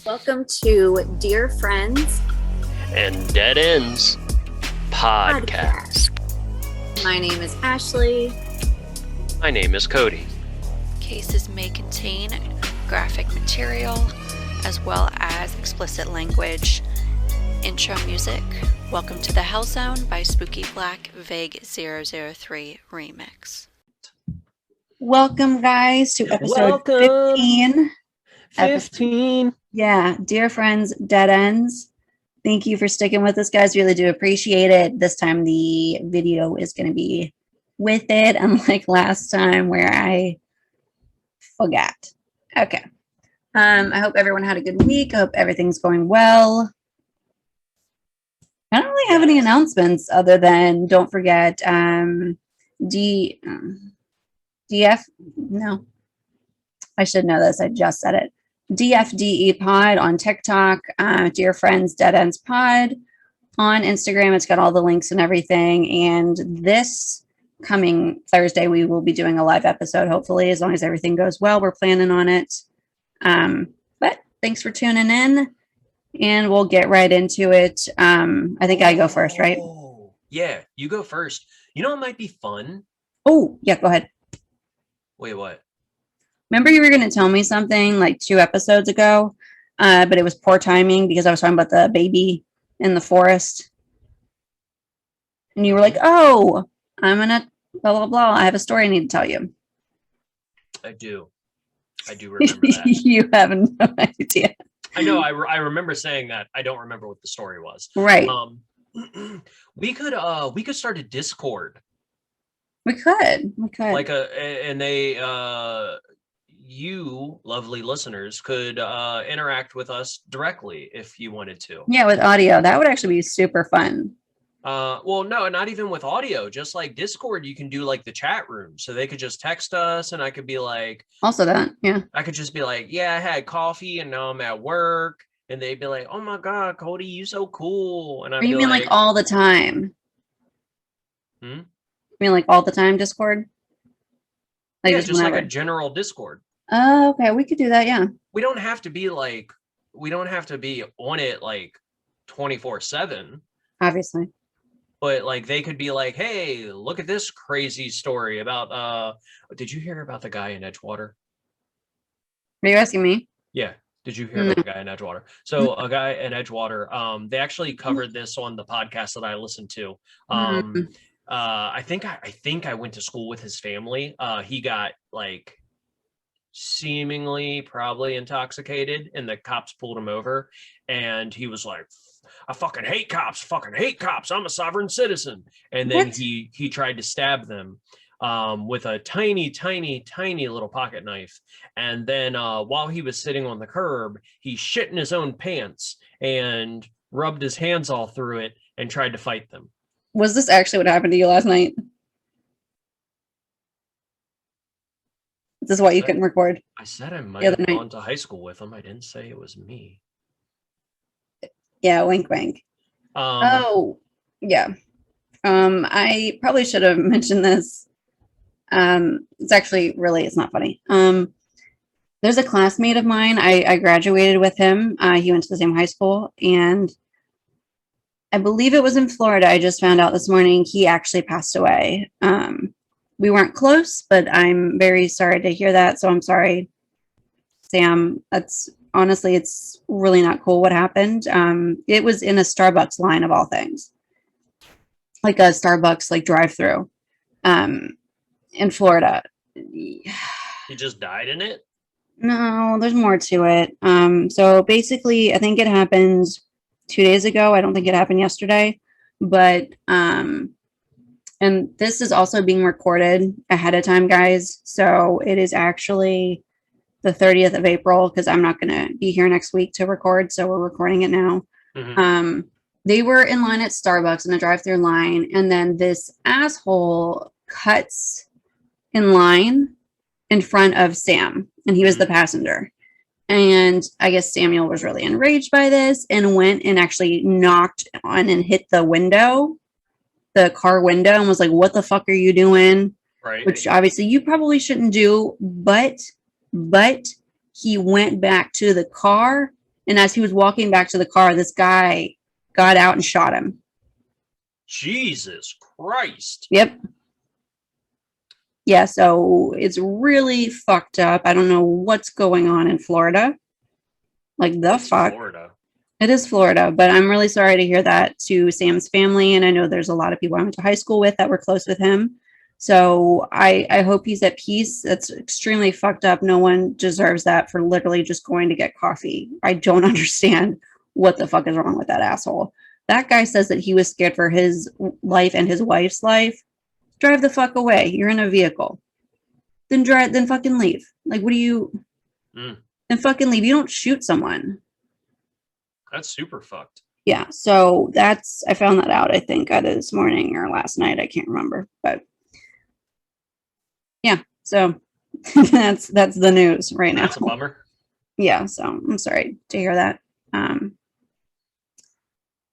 Welcome to Dear Friends and Dead Ends Podcast. My name is Ashley. My name is Cody. Cases may contain graphic material as well as explicit language. Intro music. Welcome to the Hell Zone by Spooky Black Vague 003 Remix. Welcome, guys, to episode 15. 15. Yeah, Dear Friends, Dead Ends. Thank you for sticking with us, guys. Really do appreciate it. This time the video is going to be with it, unlike last time where I forgot. Okay. I hope everyone had a good week. I hope everything's going well. I don't really have any announcements other than don't forget DF. No, I should know this. I just said it. DFDE Pod on TikTok. Dear Friends Dead Ends Pod on Instagram. It's got all the links and everything. And this coming Thursday, we will be doing a live episode. Hopefully, as long as everything goes well, we're planning on it. But thanks for tuning in. And we'll get right into it. I think I go first, right? Yeah, you go first. You know, it might be fun. Oh, yeah, go ahead. Wait, what? Remember you were going to tell me something like 2 episodes ago, but it was poor timing because I was talking about the baby in the forest. And you were like, oh, I'm going to blah, blah, blah. I have a story I need to tell you. I do remember that. You have no idea. I know. I remember saying that. I don't remember what the story was. Right. We could start a Discord. We could. And you lovely listeners could interact with us directly if you wanted to. Yeah, with audio. That would actually be super fun. Well, no, not even with audio. Just like Discord, you can do like the chat room. So they could just text us and I could be like... Also that, yeah. I could just be like, yeah, I had coffee and now I'm at work. And they'd be like, oh my God, Cody, you so cool. And I'd be mean like all the time? Hmm? You mean like all the time Discord? Like yeah, just like a general Discord. Oh, okay. We could do that, yeah. We don't have to be on it like 24/7. Obviously. But like they could be like, hey, look at this crazy story about did you hear about the guy in Edgewater? Are you asking me? Yeah. Did you hear about the guy in Edgewater? So a guy in Edgewater, they actually covered this on the podcast that I listened to. I think I went to school with his family. He got like seemingly probably intoxicated and the cops pulled him over and he was like, I fucking hate cops, I'm a sovereign citizen. And then he tried to stab them with a tiny little pocket knife. And then while he was sitting on the curb, he shit in his own pants and rubbed his hands all through it and tried to fight them. Was this actually what happened to you last night? This is why you couldn't record. I said I might have gone to high school with him. I didn't say it was me. Yeah, wink, wink. Oh, yeah. I probably should have mentioned this. It's not funny. There's a classmate of mine. I graduated with him. He went to the same high school, and I believe it was in Florida. I just found out this morning he actually passed away. We weren't close, but I'm very sorry to hear that. So I'm sorry, Sam. It's really not cool what happened. It was in a Starbucks line of all things, like a Starbucks like drive-through in Florida. He just died in it? No, there's more to it. So basically, I think it happened 2 days ago. I don't think it happened yesterday, but and this is also being recorded ahead of time, guys. So it is actually the 30th of April because I'm not going to be here next week to record. So we're recording it now. Mm-hmm. They were in line at Starbucks in a drive-through line. And then this asshole cuts in line in front of Sam. And he was the passenger. And I guess Samuel was really enraged by this and went and actually knocked on and hit the window, the car window, and was like, what the fuck are you doing? Right. Which obviously you probably shouldn't do, but he went back to the car And as he was walking back to the car, this guy got out and shot him. Jesus Christ. Yep. Yeah, so it's really fucked up. I don't know what's going on in Florida. Like the fuck. Florida. It is Florida, but I'm really sorry to hear that to Sam's family. And I know there's a lot of people I went to high school with that were close with him. So I hope he's at peace. That's extremely fucked up. No one deserves that for literally just going to get coffee. I don't understand what the fuck is wrong with that asshole. That guy says that he was scared for his life and his wife's life. Drive the fuck away. You're in a vehicle. Then fucking leave. Like, what do you... Then fucking leave. You don't shoot someone. That's super fucked. Yeah, so I found that out, I think, either this morning or last night. I can't remember. But yeah, so that's the news right now. That's a bummer. Yeah, so I'm sorry to hear that. I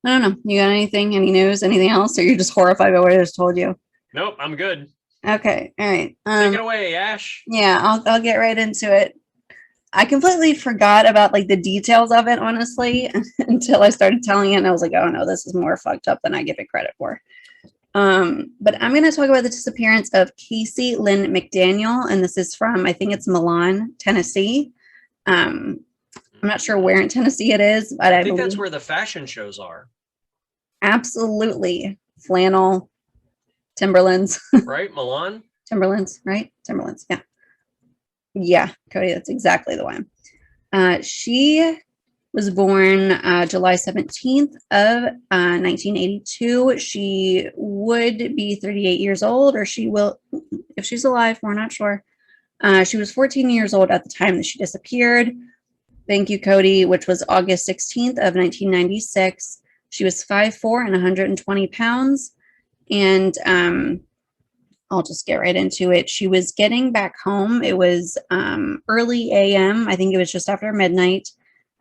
don't know. You got anything? Any news? Anything else? Or you're just horrified by what I just told you? Nope, I'm good. Okay, all right. Take it away, Ash. Yeah, I'll get right into it. I completely forgot about like the details of it, honestly, until I started telling it, and I was like, oh no, this is more fucked up than I give it credit for. But I'm going to talk about the disappearance of Cayce Lynn McDaniel, and this is from, I think it's Milan, Tennessee. I'm not sure where in Tennessee it is, but I think that's where the fashion shows are. Absolutely. Flannel, Timberlands. Right, Milan? Timberlands, right? Timberlands, yeah. Yeah, Cody, that's exactly the one. She was born July 17th of 1982. She would be 38 years old, or she will, if she's alive, we're not sure. She was 14 years old at the time that she disappeared. Thank you, Cody, which was August 16th of 1996. She was 5'4" and 120 pounds. And I'll just get right into it. She was getting back home. It was early AM. I think it was just after midnight.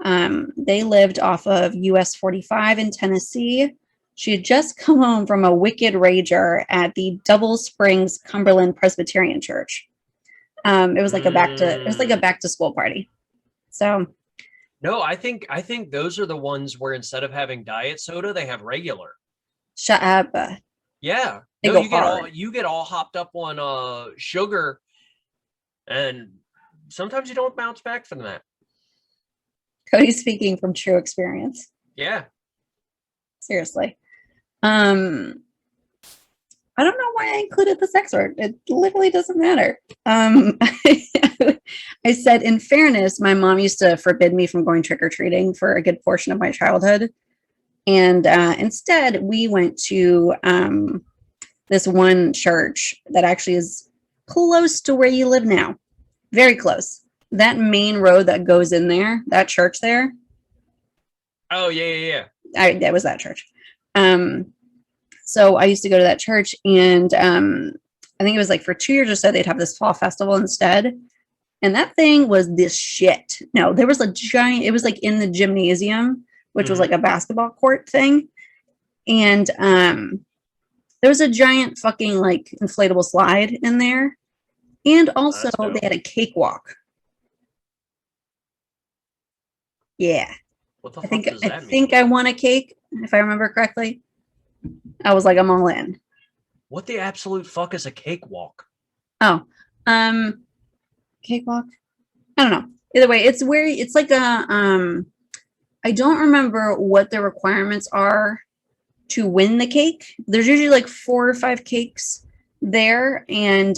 They lived off of US 45 in Tennessee. She had just come home from a wicked rager at the Double Springs Cumberland Presbyterian Church. It was like a back to school party. So no, I think those are the ones where instead of having diet soda, they have regular. Shut up. Yeah. No, you get all hopped up on sugar, and sometimes you don't bounce back from that. Cody's speaking from true experience. Yeah. Seriously. I don't know why I included the sex word. It literally doesn't matter. I said, in fairness, my mom used to forbid me from going trick-or-treating for a good portion of my childhood. And instead, we went to this one church that actually is close to where you live now. Very close. That main road that goes in there, that church there. Oh, yeah. That was that church. So I used to go to that church, and I think it was like for 2 years or so, they'd have this fall festival instead. And that thing was this shit. No, there was a giant, it was like in the gymnasium, which was like a basketball court thing. And there was a giant fucking like inflatable slide in there. And also they had a cakewalk. Yeah. What the I fuck think does that I mean? think I won a cake, if I remember correctly. I was like, I'm all in. What the absolute fuck is a cakewalk? Oh, cakewalk. I don't know. Either way, it's where it's like a I don't remember what the requirements are to win the cake. There's usually like 4 or 5 cakes there, and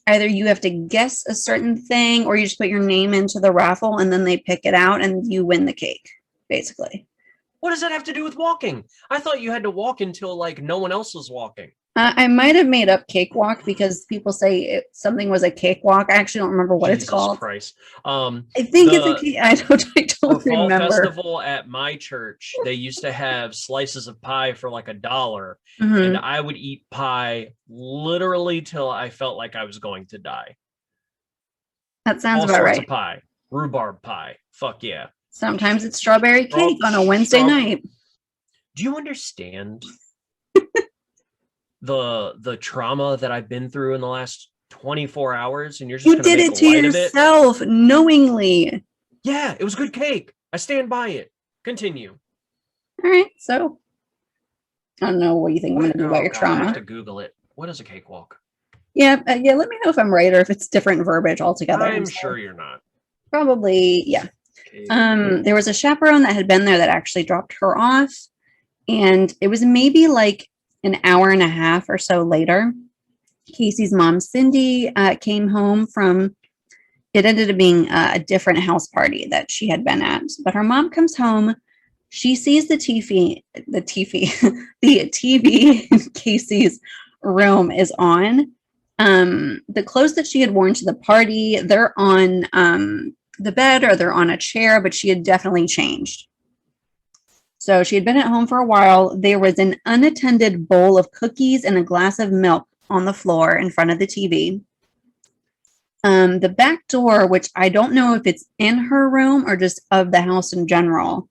either you have to guess a certain thing, or you just put your name into the raffle, and then they pick it out, and you win the cake, basically. What does that have to do with walking? I thought you had to walk until like no one else was walking. I might have made up cakewalk because people say something was a cakewalk. I actually don't remember what it's called. Christ. I think it's a cake. I don't for remember. Fall festival at my church, they used to have slices of pie for like $1, Mm-hmm. and I would eat pie literally till I felt like I was going to die. That sounds All about sorts right. of pie, rhubarb pie. Fuck yeah. Sometimes it's strawberry cake on a Wednesday night. Do you understand the trauma that I've been through in the last 24 hours? And you're just You did it to yourself knowingly. Yeah, it was good cake. I stand by it. Continue. All right. So I don't know what you think I'm going to do about your I trauma. have to Google it. What is a cakewalk? Yeah. Yeah. Let me know if I'm right or if it's different verbiage altogether. I'm sure you're not. Probably. Yeah. There was a chaperone that had been there that actually dropped her off. And it was maybe like an hour and a half or so later. Casey's mom, Cindy, came home from, it ended up being a different house party that she had been at. But her mom comes home. She sees the TV in Casey's room is on. The clothes that she had worn to the party, they're on the bed or they're on a chair, but she had definitely changed. So she had been at home for a while. There was an unattended bowl of cookies and a glass of milk on the floor in front of the TV. The back door, which I don't know if it's in her room or just of the house in general,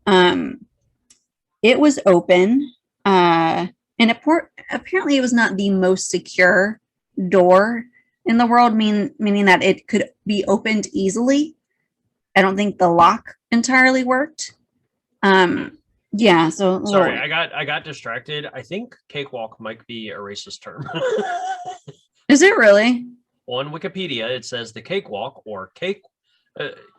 it was open. And apparently it was not the most secure door in the world, meaning that it could be opened easily. I don't think the lock entirely worked. Yeah, so sorry, I got distracted. I think cakewalk might be a racist term. Is it really? On Wikipedia, it says the cakewalk or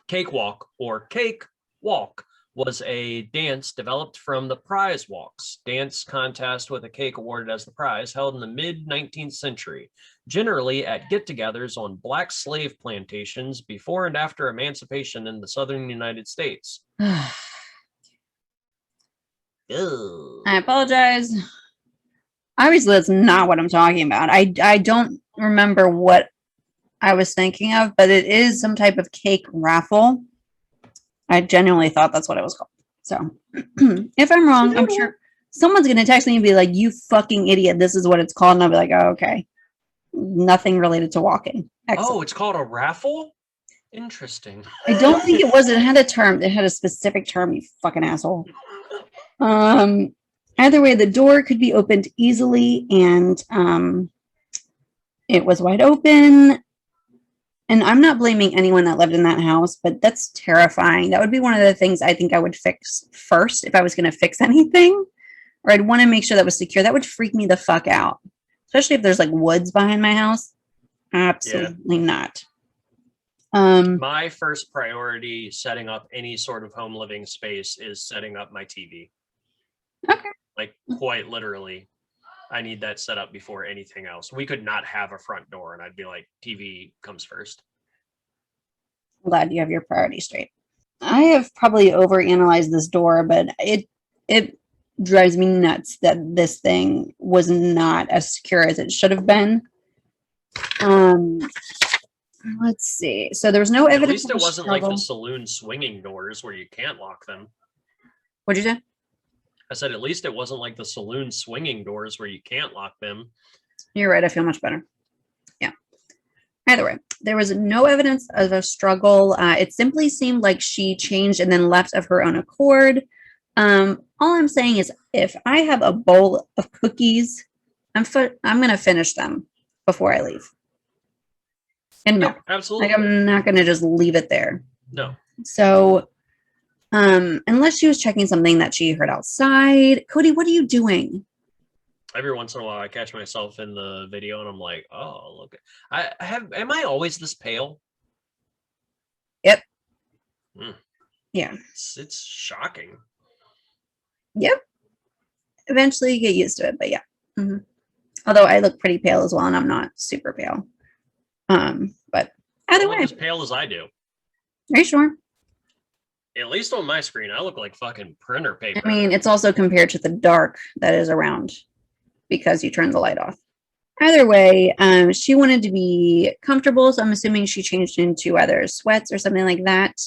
cakewalk or cake walk was a dance developed from the prize walks dance contest with a cake awarded as the prize, held in the mid-19th century, generally at get-togethers on black slave plantations before and after emancipation in the southern United States. I apologize. Obviously, that's not what I'm talking about. I don't remember what I was thinking of, but it is some type of cake raffle. I genuinely thought that's what it was called. So if I'm wrong, I'm sure someone's going to text me and be like, you fucking idiot, this is what it's called. And I'll be like, oh, okay. Nothing related to walking. Excellent. Oh, it's called a raffle? Interesting. I don't think it was. It had a term. It had a specific term, you fucking asshole. Either way, the door could be opened easily, and it was wide open. And I'm not blaming anyone that lived in that house, but that's terrifying. That would be one of the things I think I would fix first if I was going to fix anything, or I'd want to make sure that was secure. That would freak me the fuck out, especially if there's like woods behind my house. Absolutely not. My first priority setting up any sort of home living space is setting up my TV. Okay. Like quite literally, I need that set up before anything else. We could not have a front door, and I'd be like, TV comes first. I'm glad you have your priorities straight. I have probably overanalyzed this door, but it drives me nuts that this thing was not as secure as it should have been. Let's see. So there was no evidence. At least it wasn't like the saloon swinging doors where you can't lock them. What'd you say? I said, at least it wasn't like the saloon swinging doors where you can't lock them. You're right. I feel much better. Yeah. Either way, there was no evidence of a struggle. It simply seemed like she changed and then left of her own accord. All I'm saying is if I have a bowl of cookies, I'm going to finish them before I leave. And milk. Yeah, absolutely. Like, I'm not going to just leave it there. No. So, unless she was checking something that she heard outside. Cody, what are you doing? Every once in a while, I catch myself in the video and I'm like, oh, look. Am I always this pale? Yep. Mm. Yeah. It's shocking. Yep. Eventually you get used to it, but yeah. Mm-hmm. Although I look pretty pale as well, and I'm not super pale. But either way. As pale as I do. Are you sure? At least on my screen, I look like fucking printer paper. I mean, it's also compared to the dark that is around because you turn the light off. Either way, she wanted to be comfortable, so I'm assuming she changed into either sweats or something like that.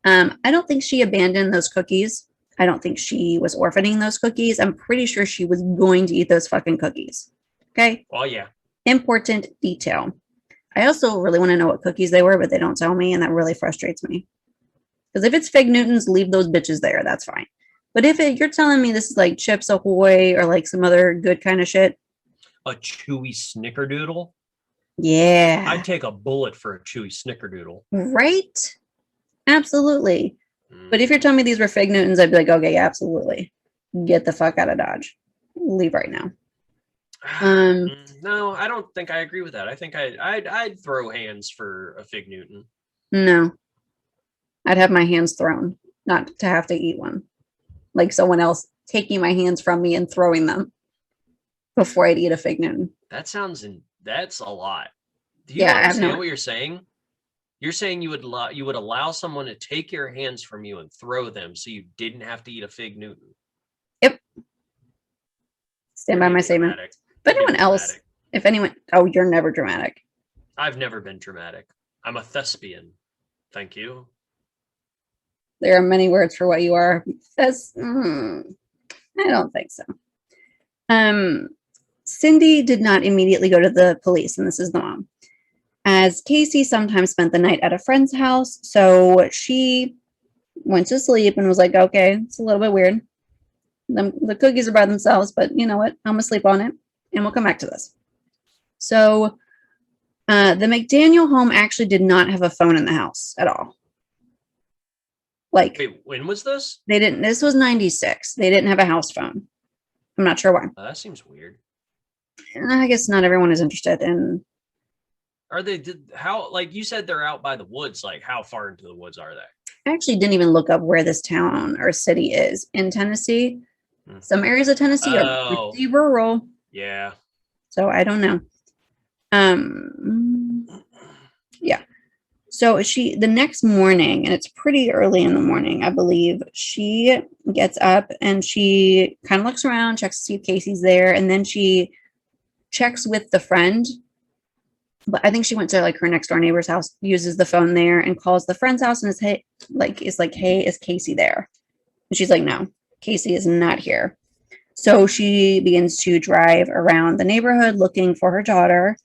I don't think she abandoned those cookies. I don't think she was orphaning those cookies. I'm pretty sure she was going to eat those fucking cookies. Okay? Oh, yeah. Important detail. I also really want to know what cookies they were, but they don't tell me, and that really frustrates me. Because if it's Fig Newtons, leave those bitches there. That's fine. But if you're telling me this is like Chips Ahoy or like some other good kind of shit. A chewy snickerdoodle? Yeah. I'd take a bullet for a chewy snickerdoodle. Right? Absolutely. But if you're telling me these were fig Newtons, I'd be like, okay, yeah, absolutely. Get the fuck out of Dodge. Leave right now. No, I don't think I agree with that. I think I'd throw hands for a fig Newton. No. I'd have my hands thrown, not to have to eat one. Like someone else taking my hands from me and throwing them before I'd eat a fig Newton. That's a lot. Do you Yeah, understand what you're saying? You're saying you would allow someone to take your hands from you and throw them so you didn't have to eat a fig Newton. Yep. Stand by my statement. If anyone else, oh, you're never dramatic. I've never been dramatic. I'm a thespian. Thank you. There are many words for what you are. I don't think so. Cindy did not immediately go to the police, and this is the mom, as Cayce sometimes spent the night at a friend's house. So she went to sleep and was like, okay, it's a little bit weird. The cookies are by themselves, but you know what? I'm gonna sleep on it, and we'll come back to this. So the McDaniel home actually did not have a phone in the house at all. Like, wait, when was this? They didn't. This was 96. They didn't have a house phone. I'm not sure why. That seems weird. I guess not everyone is interested in. Are they? How? Like you said, they're out by the woods. Like, how far into the woods are they? I actually didn't even look up where this town or city is in Tennessee. Some areas of Tennessee are pretty rural. Yeah. So I don't know. Yeah. So the next morning, and it's pretty early in the morning, I believe, she gets up and she kind of looks around, checks to see if Cayce's there, and then she checks with the friend. But I think she went to like her next door neighbor's house, uses the phone there, and calls the friend's house and is like, hey, is Cayce there? And she's like, no, Cayce is not here. So she begins to drive around the neighborhood looking for her daughter.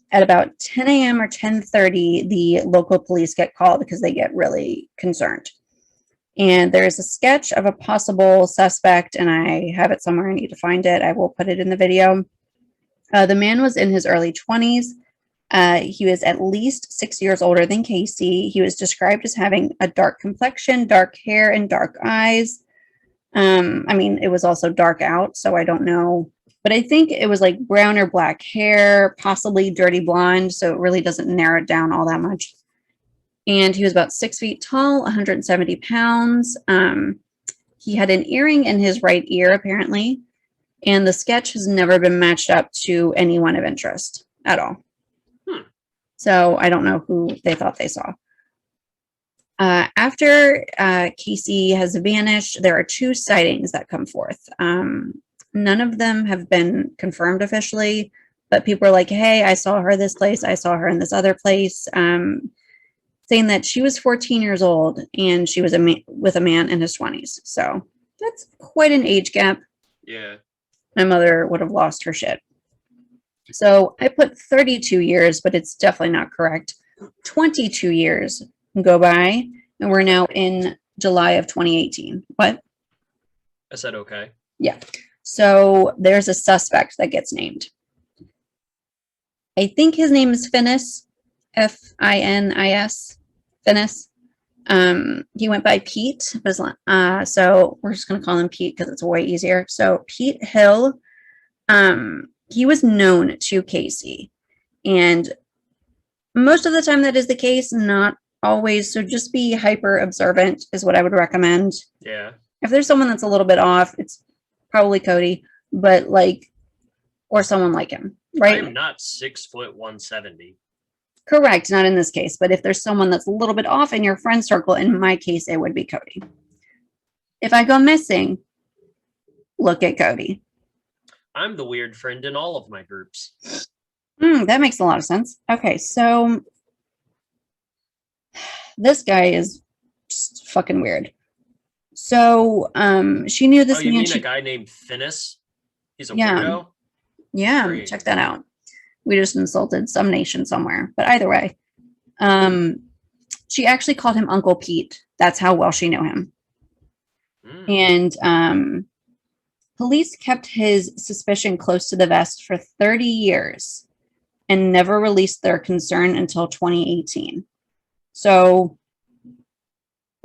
At about 10 a.m. or 10:30, the local police get called because they get really concerned. And there's a sketch of a possible suspect, and I have it somewhere. I need to find it. I will put it in the video. The man was in his early 20s. He was at least 6 years older than Cayce. He was described as having a dark complexion, dark hair, and dark eyes. I mean, it was also dark out, so I don't know. But I think it was like brown or black hair, possibly dirty blonde, so it really doesn't narrow it down all that much. And he was about 6 feet tall, 170 pounds. He had an earring in his right ear, apparently. And the sketch has never been matched up to anyone of interest at all. So I don't know who they thought they saw. After Cayce has vanished, there are 2 sightings that come forth. None of them have been confirmed officially, but people are like, hey, I saw her this place. I saw her in this other place. Saying that she was 14 years old and she was with a man in his 20s. So that's quite an age gap. Yeah. My mother would have lost her shit. So I put 32 years, but it's definitely not correct. 22 years go by, and we're now in July of 2018. What? I said okay. Yeah. So there's a suspect that gets named. I think his name is Finis, Finis. Finis. He went by Pete. So we're just going to call him Pete because it's way easier. So Pete Hill, he was known to Cayce. And most of the time that is the case, not always. So just be hyper observant is what I would recommend. Yeah. If there's someone that's a little bit off, it's probably Cody, but or someone like him, right? I'm not 6 foot 170. Correct. Not in this case, but if there's someone that's a little bit off in your friend circle, in my case, it would be Cody. If I go missing, look at Cody. I'm the weird friend in all of my groups. That makes a lot of sense. Okay, so this guy is just fucking weird. So she knew this man. You mean a guy named Finis? He's a yeah. weirdo? Yeah, great. Check that out. We just insulted some nation somewhere. But either way, she actually called him Uncle Pete. That's how well she knew him. And police kept his suspicion close to the vest for 30 years and never released their concern until 2018. So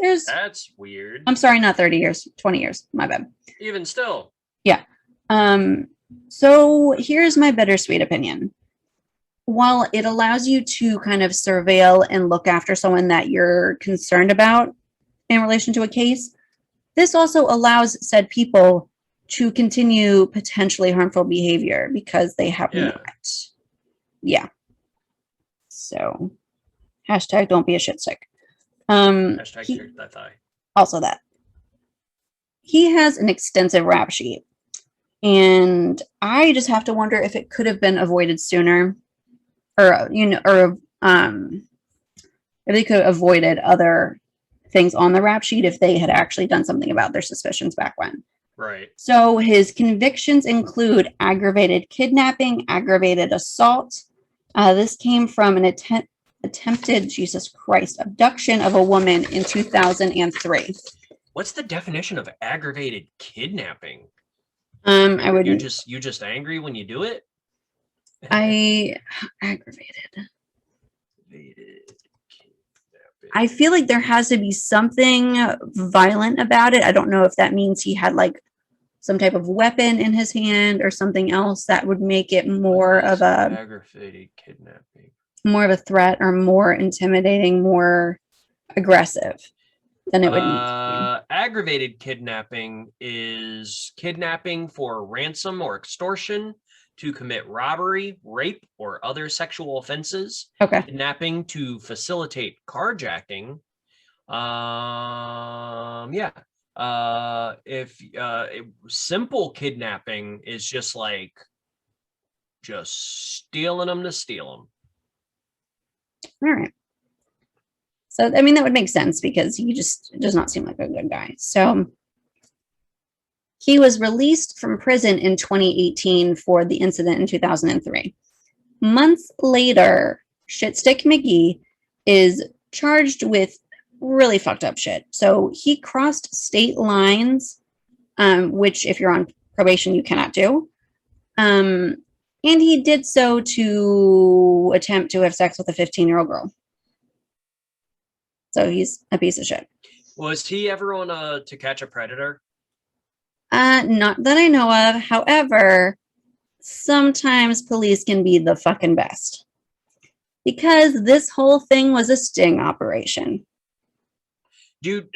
That's weird. I'm sorry, not 30 years, 20 years. My bad. Even still. Yeah. So here's my bittersweet opinion. While it allows you to kind of surveil and look after someone that you're concerned about in relation to a case, this also allows said people to continue potentially harmful behavior because they have not. Yeah. So, hashtag don't be a shit stick. Hashtag that thigh. Also that. He has an extensive rap sheet. And I just have to wonder if it could have been avoided sooner. Or, if they could have avoided other things on the rap sheet if they had actually done something about their suspicions back when. Right. So his convictions include aggravated kidnapping, aggravated assault. This came from an attempted, Jesus Christ, abduction of a woman in 2003. What's the definition of aggravated kidnapping? I would. You just angry when you do it? Aggravated. I feel like there has to be something violent about it. I don't know if that means he had like some type of weapon in his hand or something else that would make it more of a aggravated kidnapping, more of a threat or more intimidating, more aggressive than it would need to be. Aggravated kidnapping is kidnapping for ransom or extortion, to commit robbery, rape, or other sexual offenses. Okay. Kidnapping to facilitate carjacking. Simple kidnapping is just like stealing them to steal them. All right. So, I mean, that would make sense because he just does not seem like a good guy. So he was released from prison in 2018 for the incident in 2003. Months later, Shitstick McGee is charged with really fucked up shit. So he crossed state lines, which if you're on probation, you cannot do. And he did so to attempt to have sex with a 15-year-old girl. So he's a piece of shit. Was he ever on To Catch a Predator? Not that I know of. However, sometimes police can be the fucking best. Because this whole thing was a sting operation. Dude,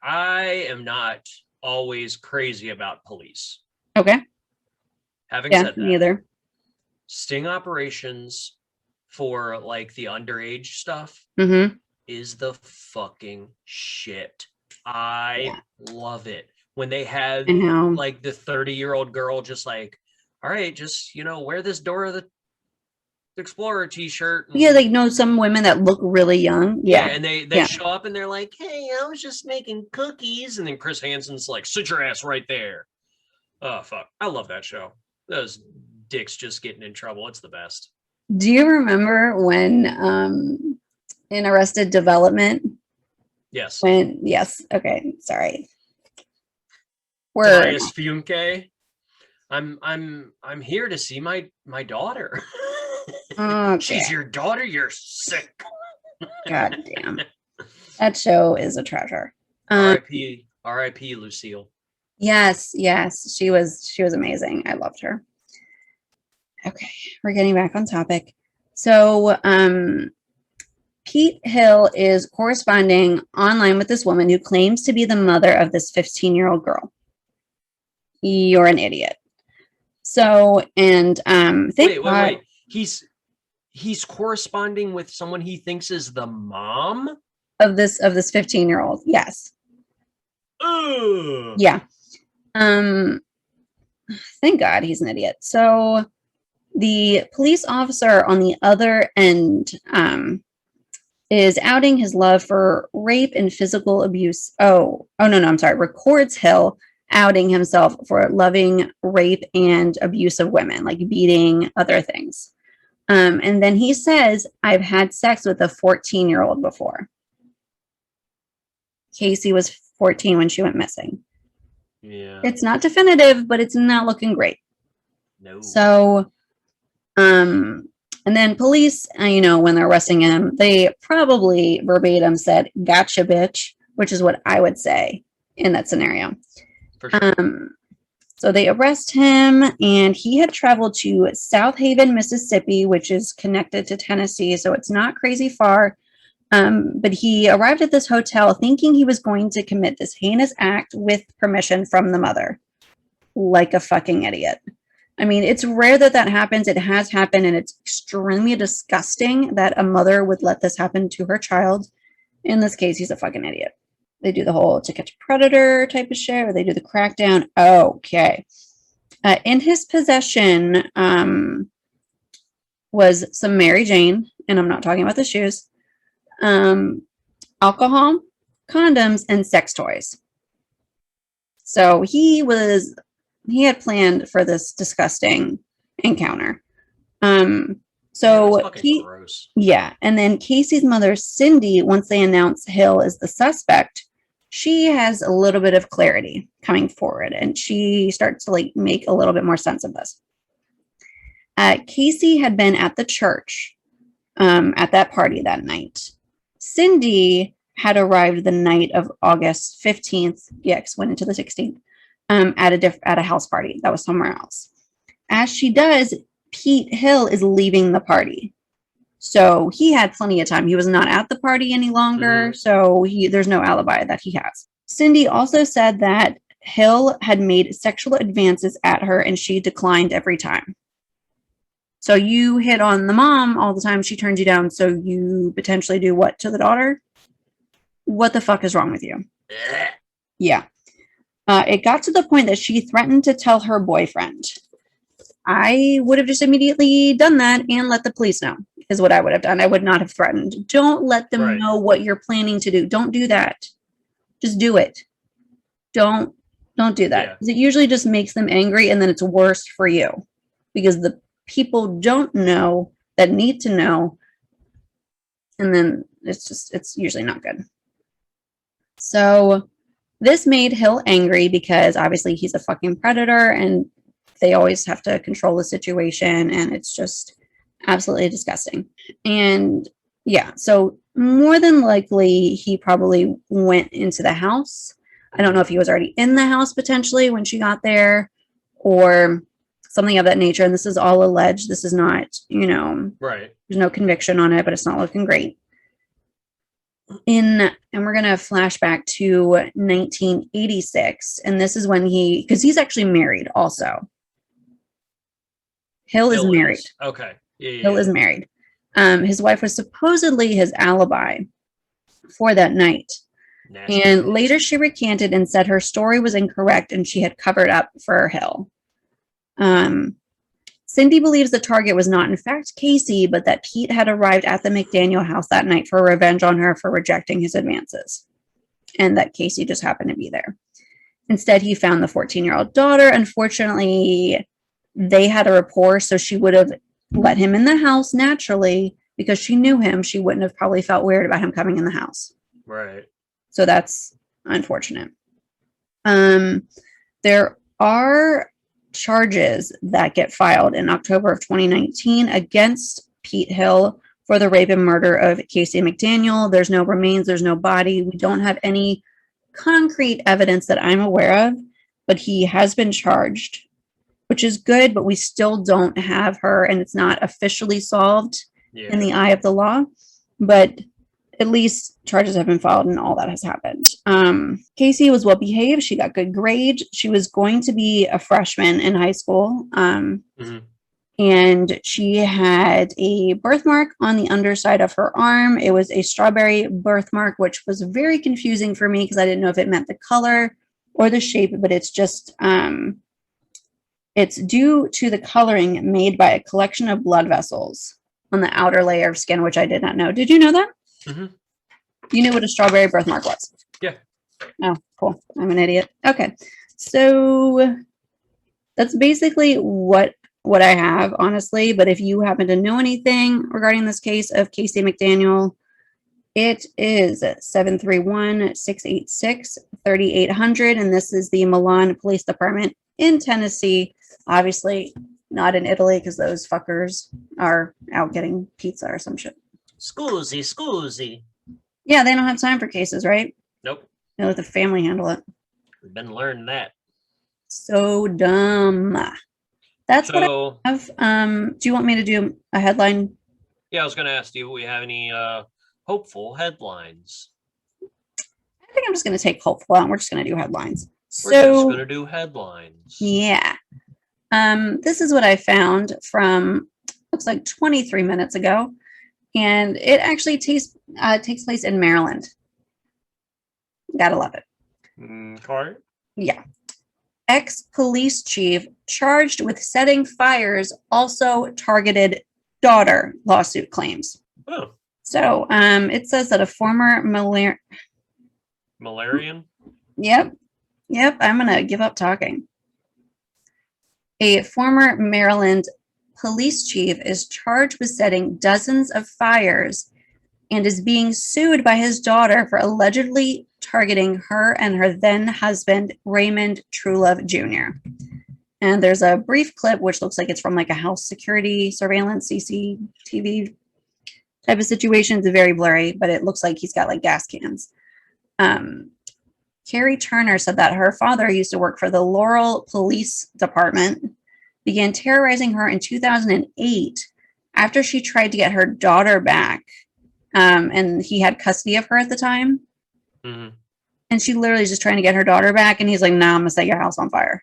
I am not always crazy about police. Okay. Having said that, neither. Sting operations for like the underage stuff is the fucking shit. I love it. When they had like the 30-year-old girl just like, all right, just, wear this Dora the Explorer t-shirt. Yeah, like some women that look really young. Yeah. And they show up and they're like, hey, I was just making cookies. And then Chris Hansen's like, sit your ass right there. Oh, fuck. I love that show. Those dicks just getting in trouble. It's the best. Do you remember when in Arrested Development? Yes. Yes. Okay. Sorry. Darius Funke. I'm here to see my daughter. Okay. She's your daughter. You're sick. God damn. That show is a treasure. R.I.P. Lucille. Yes. She was amazing. I loved her. Okay, we're getting back on topic. So, Pete Hill is corresponding online with this woman who claims to be the mother of this 15-year-old girl. You're an idiot. So, and wait. He's corresponding with someone he thinks is the mom of this 15-year-old. Yes. Ugh. Yeah. Thank God he's an idiot. So the police officer on the other end is outing his love for rape and physical abuse. No, I'm sorry. Records Hill outing himself for loving rape and abuse of women, like beating, other things. And then he says, I've had sex with a 14-year-old before. Cayce was 14 when she went missing. Yeah. It's not definitive, but it's not looking great. No. So, And then police, when they're arresting him, they probably verbatim said, "Gotcha, bitch," which is what I would say in that scenario. For sure. So they arrest him, and he had traveled to South Haven, Mississippi, which is connected to Tennessee, so it's not crazy far. But he arrived at this hotel thinking he was going to commit this heinous act with permission from the mother. Like a fucking idiot. I mean, it's rare that that happens. It has happened, and it's extremely disgusting that a mother would let this happen to her child. In this case, he's a fucking idiot. They do the whole To Catch a Predator type of shit, or they do the crackdown. Okay. In his possession was some Mary Jane, and I'm not talking about the shoes, alcohol, condoms, and sex toys. So he had planned for this disgusting encounter. So gross. Yeah. And then Casey's mother, Cindy, once they announce Hill as the suspect, she has a little bit of clarity coming forward, and she starts to make a little bit more sense of this. Cayce had been at the church at that party that night. Cindy had arrived the night of August 15th. Yes, went into the 16th at a house party that was somewhere else. As she does, Pete Hill is leaving the party. So he had plenty of time. He was not at the party any longer. So there's no alibi that he has. Cindy also said that Hill had made sexual advances at her and she declined every time. So you hit on the mom all the time. She turns you down. So you potentially do what to the daughter? What the fuck is wrong with you? Yeah. It got to the point that she threatened to tell her boyfriend. I would have just immediately done that and let the police know, is what I would have done. I would not have threatened. Don't let them know what you're planning to do. Don't do that. Just do it. Don't do that. Yeah. It usually just makes them angry, and then it's worse for you because the people don't know that need to know, and then it's usually not good. So this made Hill angry because obviously he's a fucking predator and they always have to control the situation, and it's just absolutely disgusting. And yeah, so more than likely he probably went into the house. I don't know if he was already in the house potentially when she got there or something of that nature. And this is all alleged. This is not, there's no conviction on it, but it's not looking great. And we're going to flash back to 1986. And this is when because he's actually married also. Hill is married. Okay. Yeah. Hill is married. His wife was supposedly his alibi for that night. Nasty. And later she recanted and said her story was incorrect and she had covered up for Hill. Cindy believes the target was not in fact Cayce, but that Pete had arrived at the McDaniel house that night for revenge on her for rejecting his advances. And that Cayce just happened to be there. Instead, he found the 14-year-old daughter. Unfortunately, they had a rapport, so she would have let him in the house naturally because she knew him. She wouldn't have probably felt weird about him coming in the house. Right. So that's unfortunate. There are charges that get filed in October of 2019 against Pete Hill for the rape and murder of Cayce McDaniel. There's no remains. There's no body. We don't have any concrete evidence that I'm aware of, but he has been charged, which is good, but we still don't have her, and it's not officially solved in the eye of the law, but at least charges have been filed and all that has happened. Cayce was well behaved. She got good grades. She was going to be a freshman in high school. And she had a birthmark on the underside of her arm. It was a strawberry birthmark, which was very confusing for me because I didn't know if it meant the color or the shape, but it's just, it's due to the coloring made by a collection of blood vessels on the outer layer of skin, which I did not know. Did you know that? Mm-hmm. You knew what a strawberry birthmark was? Yeah. Oh, cool. I'm an idiot. Okay. So that's basically what I have, honestly. But if you happen to know anything regarding this case of Cayce McDaniel, it is 731-686-3800. And this is the Milan Police Department in Tennessee. Obviously, not in Italy because those fuckers are out getting pizza or some shit. Scusi. Yeah, they don't have time for cases, right? Nope. They let the family handle it. We've been learning that. So dumb. That's what I have. Do you want me to do a headline? Yeah, I was going to ask you, do we have any hopeful headlines? I think I'm just going to take hopeful out and we're just going to do headlines. We're just going to do headlines. Yeah. This is what I found from, looks like 23 minutes ago. And it actually takes place in Maryland. Gotta love it. Okay. Yeah. Ex-police chief charged with setting fires also targeted daughter lawsuit claims. Oh. So it says that a former Malarian? Yep. I'm going to give up talking. A former Maryland police chief is charged with setting dozens of fires and is being sued by his daughter for allegedly targeting her and her then husband, Raymond Truelove Jr. And there's a brief clip, which looks like it's from like a house security surveillance CCTV type of situation. It's very blurry, but it looks like he's got like gas cans. Carrie Turner said that her father used to work for the Laurel Police Department, began terrorizing her in 2008 after she tried to get her daughter back. And he had custody of her at the time. Mm-hmm. And she literally is just trying to get her daughter back. And he's like, nah, I'm going to set your house on fire.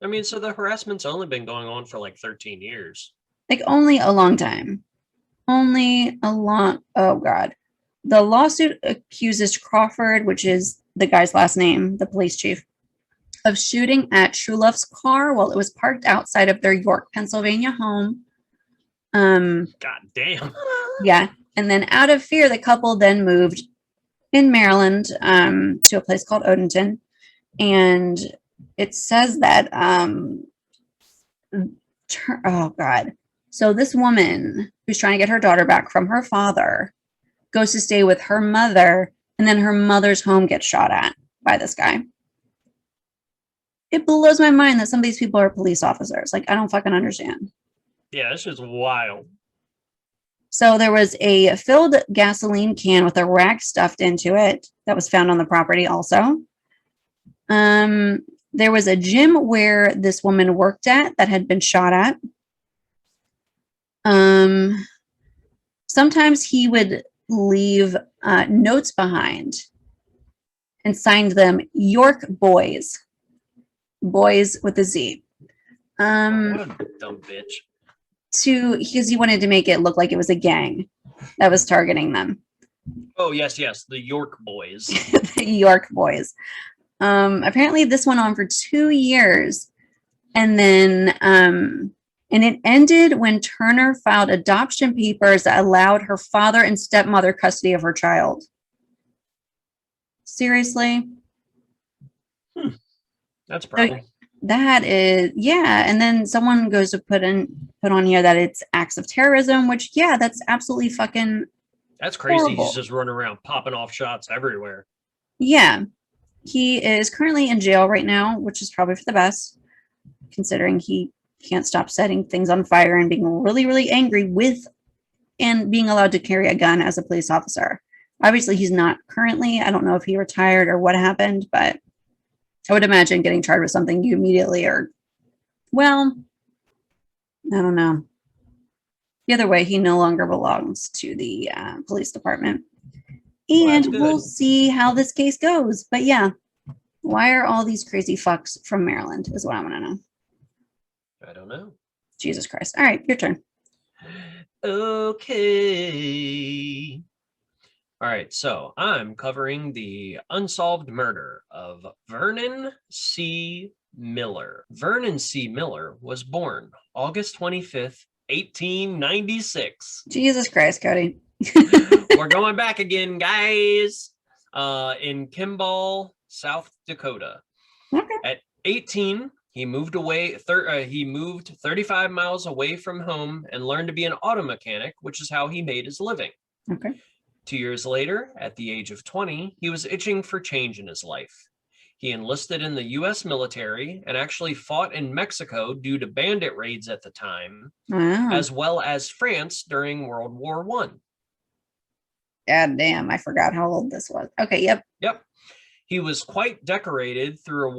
I mean, so the harassment's only been going on for like 13 years. Like only a long time. Oh, God. The lawsuit accuses Crawford, which is the guy's last name, the police chief, of shooting at Truelove's car while it was parked outside of their York, Pennsylvania home. God damn. Yeah. And then out of fear, the couple then moved in Maryland to a place called Odenton. And it says that, oh, God. So this woman who's trying to get her daughter back from her father goes to stay with her mother, and then her mother's home gets shot at by this guy. It blows my mind that some of these people are police officers. Like, I don't fucking understand. Yeah, this is wild. So there was a filled gasoline can with a rag stuffed into it that was found on the property also. There was a gym where this woman worked at that had been shot at. Sometimes he would leave notes behind and signed them York Boyz. Boyz with a Z. What a dumb bitch. Because he wanted to make it look like it was a gang that was targeting them. Oh, yes. The York boys. The York Boyz. Apparently this went on for 2 years. And then and it ended when Turner filed adoption papers that allowed her father and stepmother custody of her child. Seriously? That's a problem. That is, yeah. And then someone goes to put on here that it's acts of terrorism, which, yeah, that's absolutely fucking That's crazy. horrible. He's just running around popping off shots everywhere. Yeah. He is currently in jail right now, which is probably for the best, considering he can't stop setting things on fire and being really, really angry with and being allowed to carry a gun as a police officer. Obviously, he's not currently. I don't know if he retired or what happened, but I would imagine getting charged with something you immediately are, well, I don't know. Either way, he no longer belongs to the police department. And we'll see how this case goes. But yeah, why are all these crazy fucks from Maryland is what I want to know. I don't know. Jesus Christ. All right, your turn. Okay. All right, so I'm covering the unsolved murder of Vernon C. Miller. Vernon C. Miller was born August 25th, 1896. Jesus Christ, Cody. We're going back again, guys. In Kimball, South Dakota. Okay. At 18, he moved away. He moved 35 miles away from home and learned to be an auto mechanic, which is how he made his living. Okay. 2 years later, at the age of 20, he was itching for change in his life. He enlisted in the U.S. military and actually fought in Mexico due to bandit raids at the time, as well as France during World War One. God damn, I forgot how old this was. Okay, yep. Yep. He was quite decorated through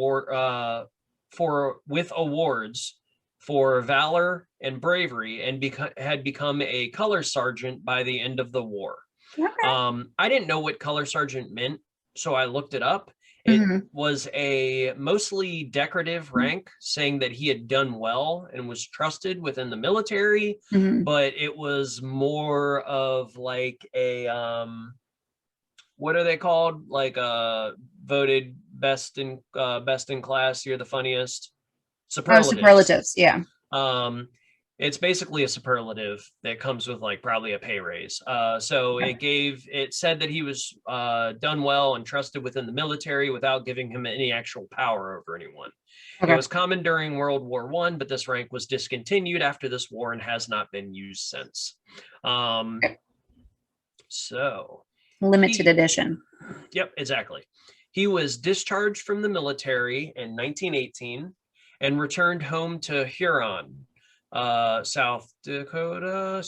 with awards for valor and bravery, and had become a color sergeant by the end of the war. Okay. I didn't know what color sergeant meant, so I looked it up. It was a mostly decorative rank, saying that he had done well and was trusted within the military, but it was more of like a what are they called? Like voted best in class, you're the funniest. Superlatives. Oh, superlatives, yeah. It's basically a superlative that comes with like probably a pay raise. So it said that he was done well and trusted within the military without giving him any actual power over anyone. It was common during World War One, but this rank was discontinued after this war and has not been used since. So limited edition. Yep, exactly. He was discharged from the military in 1918 and returned home to Huron, South Dakota,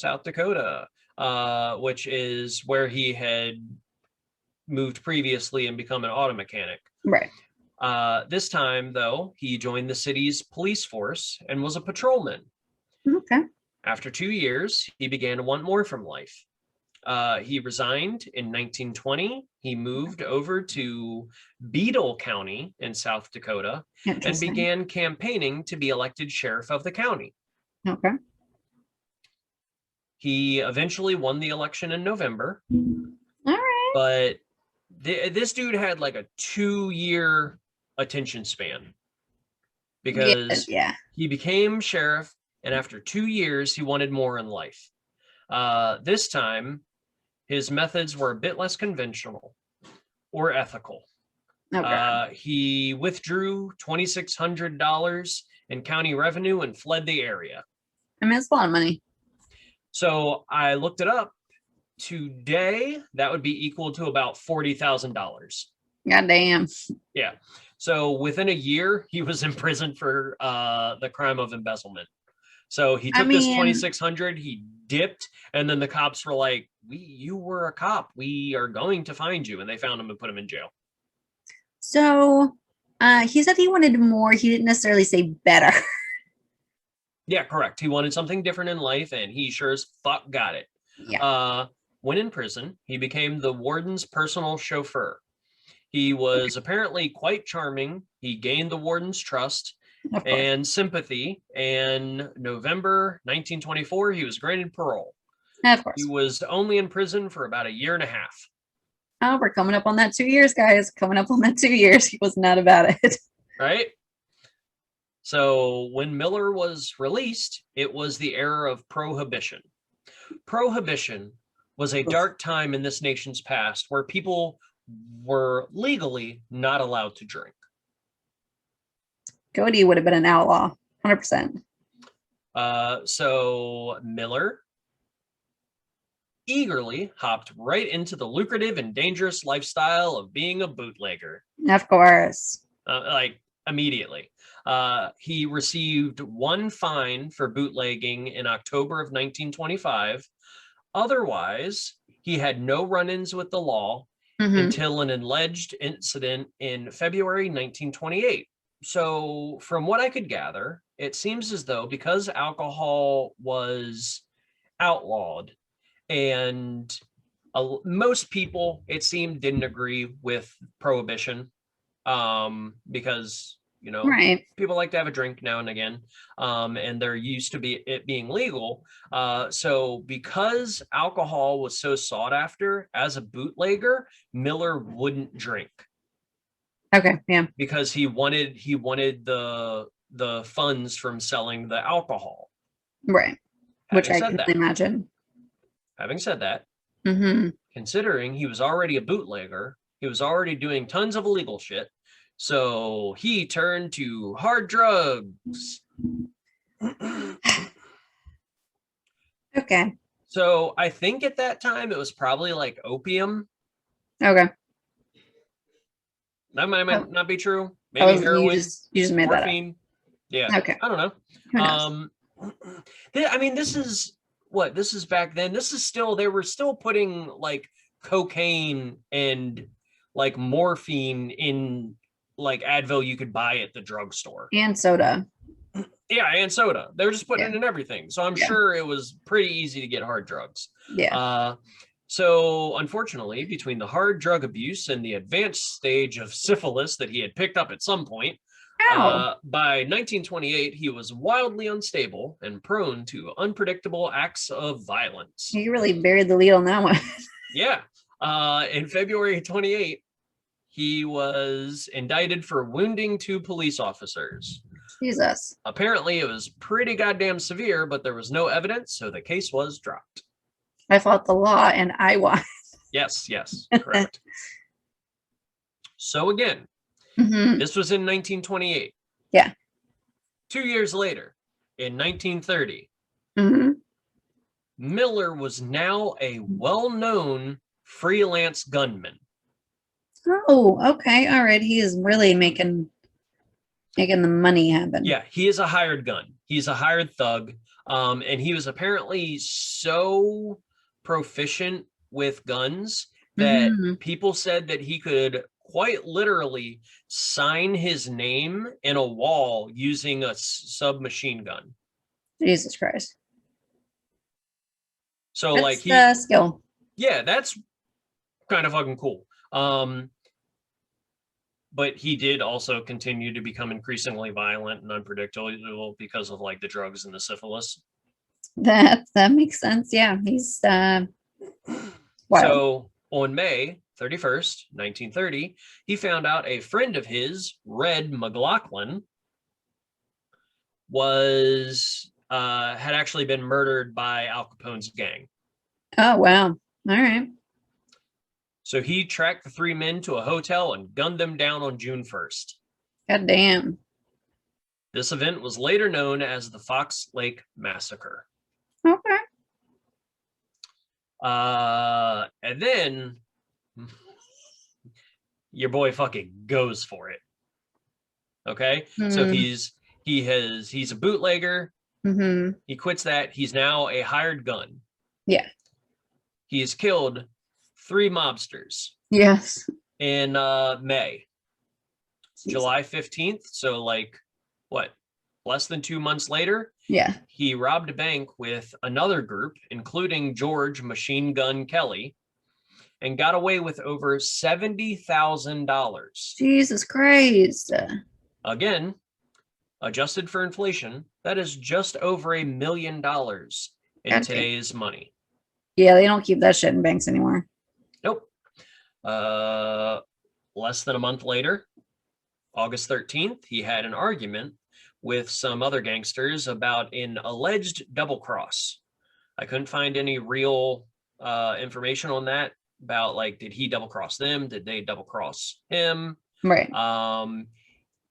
which is where he had moved previously and become an auto mechanic. Right. This time, though, he joined the city's police force and was a patrolman. Okay. After 2 years, he began to want more from life. He resigned in 1920. He moved over to Beadle County in South Dakota and began campaigning to be elected sheriff of the county. Okay. He eventually won the election in November. All right. But this dude had like a 2-year attention span because he became sheriff, and after 2 years, he wanted more in life. This time, his methods were a bit less conventional or ethical. He withdrew $2,600 in county revenue and fled the area. I mean, it's a lot of money. So I looked it up. Today, that would be equal to about $40,000. God damn. Yeah. So within a year, he was in prison for the crime of embezzlement. So he took this 2,600, he dipped, and then the cops were like, you were a cop. We are going to find you. And they found him and put him in jail. So he said he wanted more. He didn't necessarily say better. Yeah, correct. He wanted something different in life, and he sure as fuck got it. Yeah. When in prison, he became the warden's personal chauffeur. He was apparently quite charming. He gained the warden's trust and sympathy. And November 1924, he was granted parole. Of course. He was only in prison for about 1.5 years. Oh, we're coming up on that 2 years, guys. Coming up on that 2 years. He was not about it. Right? So when Miller was released, it was the era of prohibition. Prohibition was a dark time in this nation's past where people were legally not allowed to drink. Cody would have been an outlaw, 100%. So Miller eagerly hopped right into the lucrative and dangerous lifestyle of being a bootlegger. Of course. Like immediately. He received 1 fine for bootlegging in October of 1925. Otherwise, he had no run-ins with the law until an alleged incident in February 1928. So from what I could gather, it seems as though because alcohol was outlawed and most people, it seemed, didn't agree with prohibition because, people like to have a drink now and again, and they're used to it being legal. So because alcohol was so sought after as a bootlegger, Miller wouldn't drink. Okay, yeah. Because he wanted the funds from selling the alcohol. Right. Which I can imagine. Having said that, considering he was already a bootlegger, he was already doing tons of illegal shit. So he turned to hard drugs. Okay. So I think at that time it was probably like opium. Okay. That might not be true. Oh, Maybe heroin, you just made that up. morphine. Yeah. Okay. I don't know. Who knows? I mean, this is back then. This is still, they were still putting like cocaine and like morphine in like Advil you could buy at the drugstore. And soda. Yeah, and soda. They were just putting Yeah. it in everything. So I'm sure it was pretty easy to get hard drugs. Yeah. So unfortunately, between the hard drug abuse and the advanced stage of syphilis that he had picked up at some point, by 1928, he was wildly unstable and prone to unpredictable acts of violence. You really buried the lead on that one. Yeah. In February 28, he was indicted for wounding 2 police officers. Jesus. Apparently, it was pretty goddamn severe, but there was no evidence, so the case was dropped. I fought the law and I won. Yes, correct. So again, this was in 1928. Yeah. 2 years later, in 1930, Miller was now a well-known freelance gunman. Oh, okay. All right. He is really making the money happen. Yeah, he is a hired gun. He's a hired thug. And he was apparently so proficient with guns that people said that he could quite literally sign his name in a wall using a submachine gun. Jesus Christ. So that's like the skill. Yeah, that's kind of fucking cool. But he did also continue to become increasingly violent and unpredictable because of like the drugs and the syphilis. That makes sense. Yeah, he's wild. So on May 31st, 1930, he found out a friend of his, Red McLaughlin, had actually been murdered by Al Capone's gang. Oh, wow. All right. So he tracked the 3 men to a hotel and gunned them down on June 1st. God damn. This event was later known as the Fox Lake Massacre. Okay. And then your boy fucking goes for it. Okay? So he's a bootlegger. He quits that. He's now a hired gun. Yeah. He has killed 3 mobsters. Yes. In May. July 15th. So like what? Less than 2 months later. Yeah. He robbed a bank with another group, including George Machine Gun Kelly, and got away with over $70,000. Jesus Christ. Again, adjusted for inflation, that is just over $1 million in today's money. Yeah, they don't keep that shit in banks anymore. Nope. Less than a month later, August 13th, he had an argument with some other gangsters about an alleged double cross. I couldn't find any real information on that about like, did he double cross them? Did they double cross him? Right.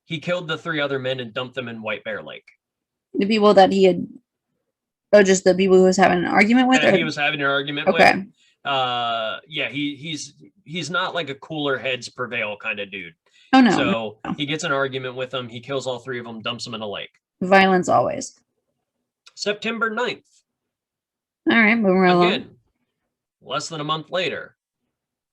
He killed the 3 other men and dumped them in White Bear Lake. The people that he had, just the people he was having an argument with? He was having an argument with. Okay. Yeah, he's not like a cooler heads prevail kind of dude. Oh, no. So he gets an argument with them. He kills all 3 of them, dumps them in a lake. Violence always. September 9th. All right, moving right along. Again, less than a month later,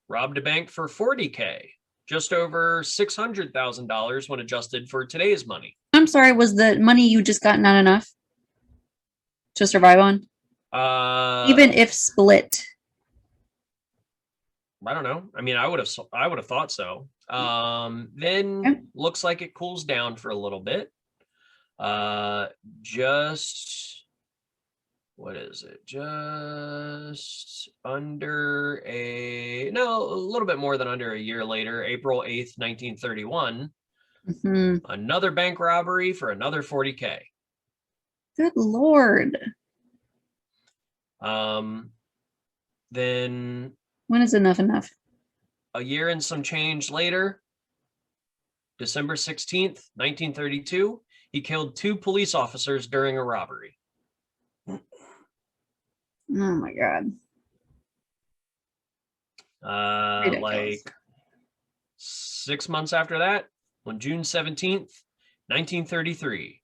robbed a bank for $40K, just over $600,000 when adjusted for today's money. I'm sorry, was the money you just got not enough to survive on? Even if split. I don't know. I mean, I would have thought so. Then looks like it cools down for a little bit. Just what is it? Just under a little bit more than under a year later, April 8th, 1931. Another bank robbery for another $40K. Good Lord. Then when is enough? A year and some change later, December 16th, 1932, he killed 2 police officers during a robbery. Oh my God. Like 6 months after that, on June 17th, 1933,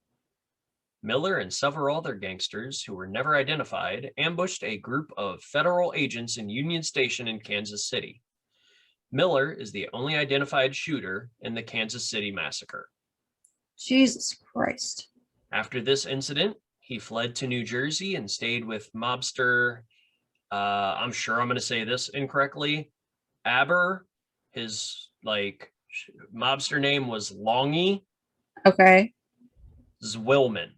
Miller and several other gangsters who were never identified ambushed a group of federal agents in Union Station in Kansas City. Miller is the only identified shooter in the Kansas City massacre. Jesus Christ. After this incident, he fled to New Jersey and stayed with mobster, I'm sure I'm going to say this incorrectly, Aber. His mobster name was Longy. Okay. Zwillman.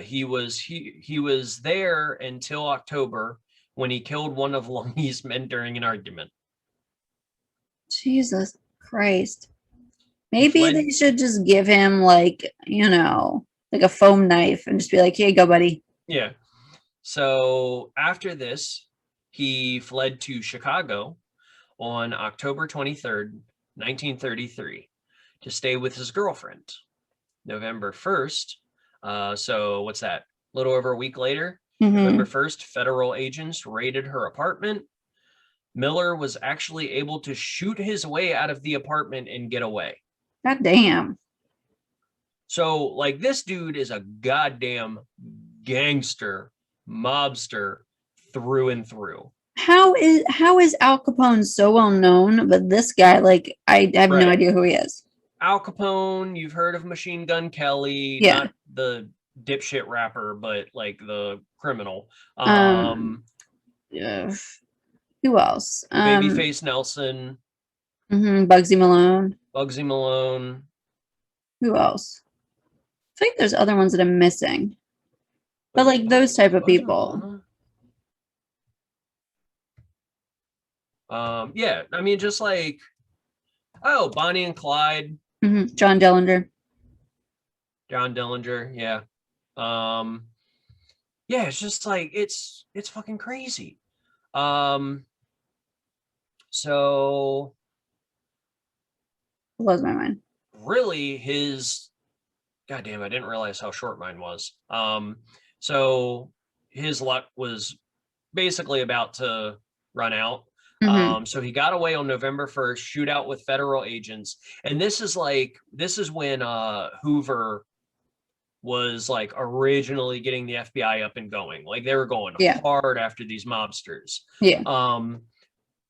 He was there until October, when he killed one of Longy's men during an argument. Jesus Christ. Maybe they should just give him like a foam knife and just be like, here you go, buddy. Yeah. So after this, he fled to Chicago on October 23rd, 1933, to stay with his girlfriend. November 1st, so what's that? A little over a week later, November 1st, federal agents raided her apartment. Miller was actually able to shoot his way out of the apartment and get away. God damn. So, this dude is a goddamn gangster, mobster through and through. How is Al Capone so well known, but this guy, I have no idea who he is. Al Capone, you've heard of Machine Gun Kelly, not the dipshit rapper, but the criminal. Who else? Babyface Nelson. Bugsy Malone. Who else? I think there's other ones that I'm missing. But those type of people. Yeah, I mean, just Bonnie and Clyde. John Dillinger, yeah. Yeah, it's just it's fucking crazy. So blows my mind. Really, goddamn, I didn't realize how short mine was. So his luck was basically about to run out. So he got away on November 1st, shootout with federal agents. And this is when Hoover was originally getting the FBI up and going. They were going hard after these mobsters. Yeah. On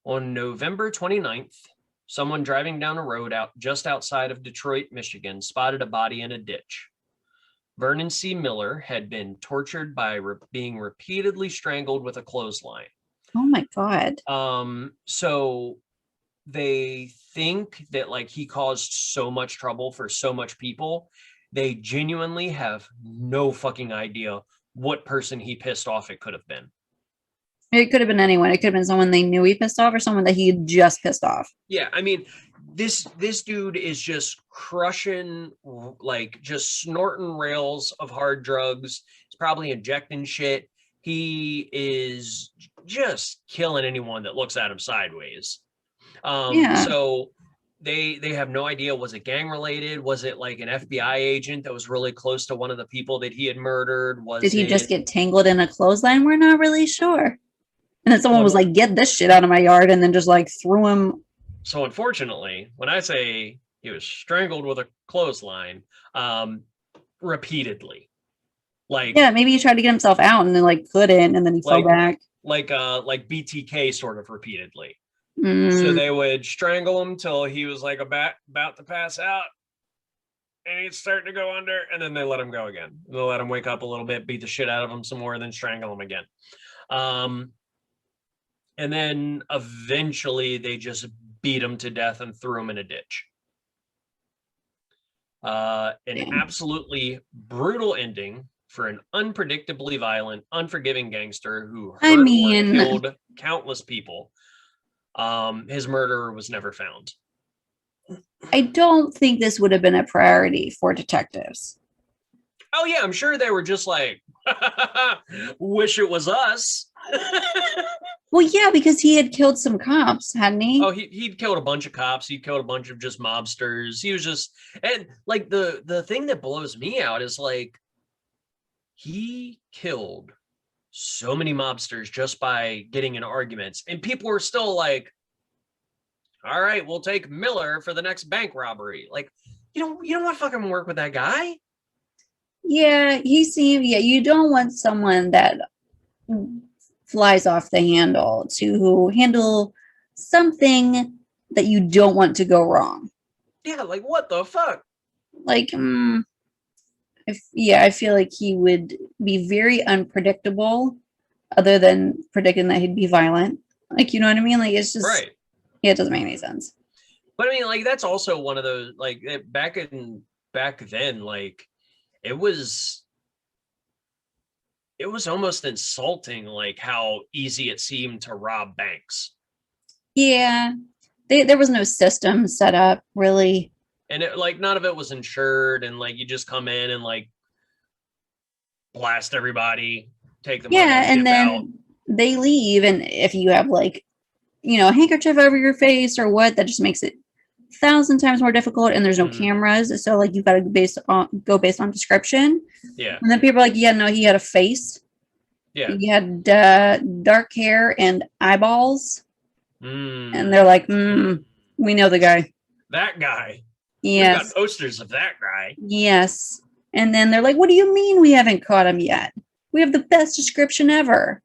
November 29th, someone driving down a road just outside of Detroit, Michigan, spotted a body in a ditch. Vernon C. Miller had been tortured by being repeatedly strangled with a clothesline. Oh my God. So they think that he caused so much trouble for so much people. They genuinely have no fucking idea what person he pissed off it could have been. It could have been anyone. It could have been someone they knew he pissed off or someone that he had just pissed off. Yeah, I mean, this dude is just crushing, just snorting rails of hard drugs. He's probably injecting shit. He is just killing anyone that looks at him sideways. So they have no idea. Was it gang related? Was it an FBI agent that was really close to one of the people that he had murdered? Did he just get tangled in a clothesline? We're not really sure. And then someone was get this shit out of my yard, and then just threw him. So unfortunately, when I say he was strangled with a clothesline, repeatedly. Maybe he tried to get himself out and then couldn't, and then he fell back. Like BTK sort of repeatedly. So they would strangle him till he was about to pass out, and he'd start to go under, and then they let him go again. They'll let him wake up a little bit, beat the shit out of him some more, and then strangle him again. And then eventually they just beat him to death and threw him in a ditch. An absolutely brutal ending for an unpredictably violent, unforgiving gangster who hurt or killed countless people. His murderer was never found. I don't think this would have been a priority for detectives. Oh yeah, I'm sure they were just wish it was us. Well, yeah, because he had killed some cops, hadn't he? Oh, he'd killed a bunch of cops. He'd killed a bunch of just mobsters. He was just, and the thing that blows me out is he killed so many mobsters just by getting in arguments, and people were still all right, we'll take Miller for the next bank robbery. Like, you don't want to fucking work with that guy. Yeah, you don't want someone that flies off the handle to handle something that you don't want to go wrong. Yeah, like what the fuck? Like, I feel like he would be very unpredictable, other than predicting that he'd be violent. Like, you know what I mean? Like, it's just right. Yeah, it doesn't make any sense. But I mean, like, that's also one of those, like, back then, like, it was almost insulting, like how easy it seemed to rob banks. Yeah, there was no system set up, really. And it, like, none of it was insured, and like you just come in and like blast everybody, take the money, and then out. They leave, and if you have like, a handkerchief over your face or what, that just makes it 1,000 times more difficult. And there's no cameras, so like you've got to go based on description. Yeah. And then people are like, yeah, no, he had a face. Yeah. He had dark hair and eyeballs. And they're like, we know the guy. That guy. Yes. We've got posters of that guy. Yes. And then they're like, what do you mean we haven't caught him yet? We have the best description ever.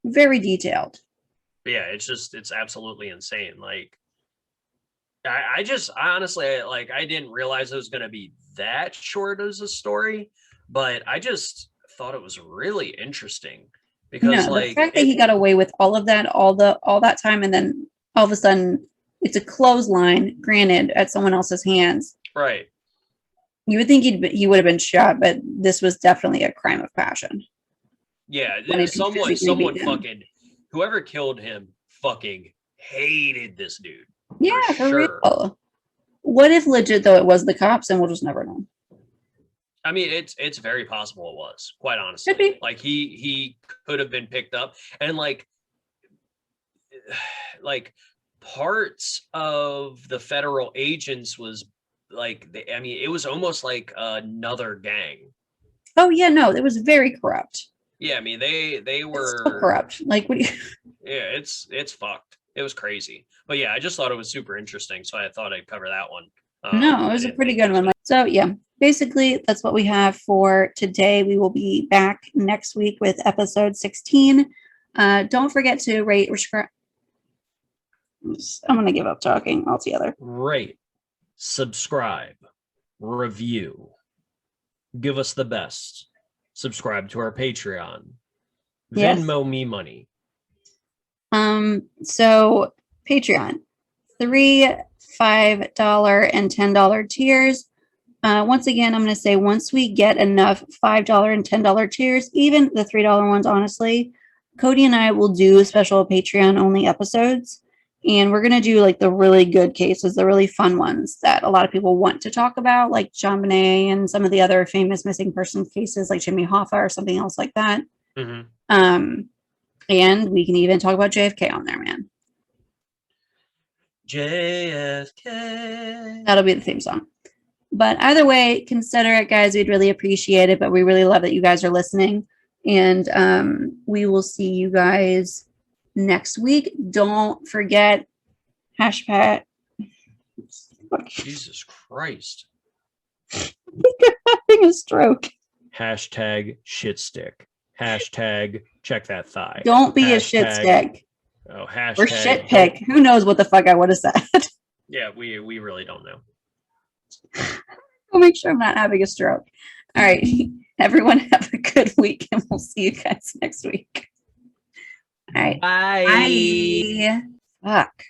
Very detailed. Yeah, it's absolutely insane. Like, I honestly, like, I didn't realize it was going to be that short as a story, but I just thought it was really interesting because the fact that he got away with all of that, all that time, and then all of a sudden it's a clothesline, granted, at someone else's hands. Right. You would think he would have been shot, but this was definitely a crime of passion. Yeah, someone fucking, whoever killed him fucking hated this dude. Yeah, for real. What if legit though it was the cops, and we'll just never know? I mean, it's very possible it was, quite honestly. Could be. Like he could have been picked up, and like parts of the federal agents was like, it was almost like another gang. Oh yeah, no, it was very corrupt. Yeah, I mean they were so corrupt. Like, what do you? Yeah, it's fucked. It was crazy. But yeah, I just thought it was super interesting, so I thought I'd cover that one. No, it was a pretty good one. So yeah, basically that's what we have for today. We will be back next week with episode 16. Don't forget to rate, subscribe. I'm gonna give up talking altogether. Rate, subscribe, review, give us the best. Subscribe to our Patreon. Yes. Venmo me money. So Patreon, $3, $5, and $10 tiers. Once again, I'm going to say once we get enough $5 and $10 tiers, even the $3 ones, honestly, Cody and I will do special Patreon only episodes. And we're going to do like the really good cases, the really fun ones that a lot of people want to talk about, like John Bonet and some of the other famous missing persons cases like Jimmy Hoffa or something else like that. And we can even talk about JFK on there, man. JFK. That'll be the theme song. But either way, consider it, guys. We'd really appreciate it. But we really love that you guys are listening. And we will see you guys next week. Don't forget hashtag. Jesus Christ. You're having a stroke. Hashtag shitstick. Hashtag check that thigh. Don't be a shit stick. Oh, hashtag. Or shit pick. Who knows what the fuck I would have said. Yeah, we really don't know. I'll make sure I'm not having a stroke. All right. Everyone have a good week, and we'll see you guys next week. All right. Bye. Bye. Fuck.